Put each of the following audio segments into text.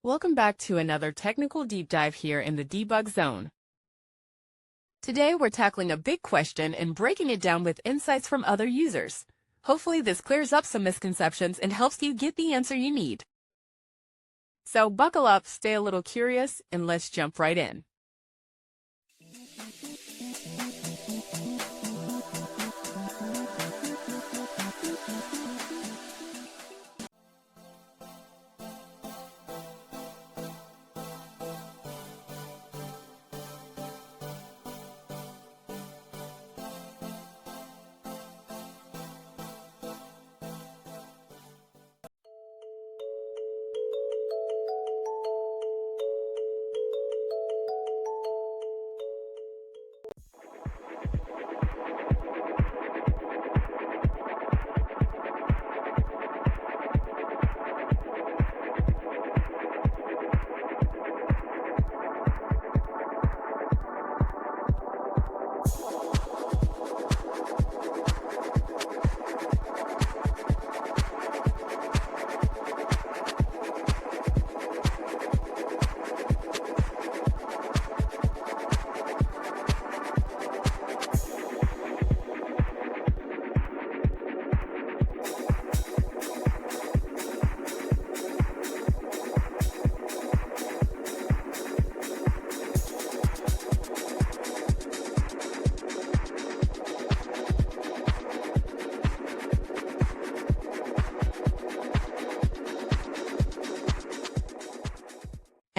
Welcome back to another technical deep dive here in the debug zone. Today we're tackling a big question and breaking it down with insights from other users. Hopefully this clears up some misconceptions and helps you get the answer you need. So buckle up, stay a little curious, and let's jump right in.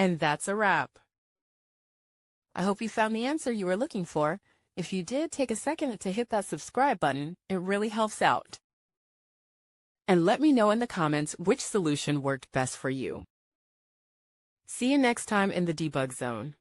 And that's a wrap. I hope you found the answer you were looking for. If you did, take a second to hit that subscribe button. It really helps out. And let me know in the comments which solution worked best for you. See you next time in the debug zone.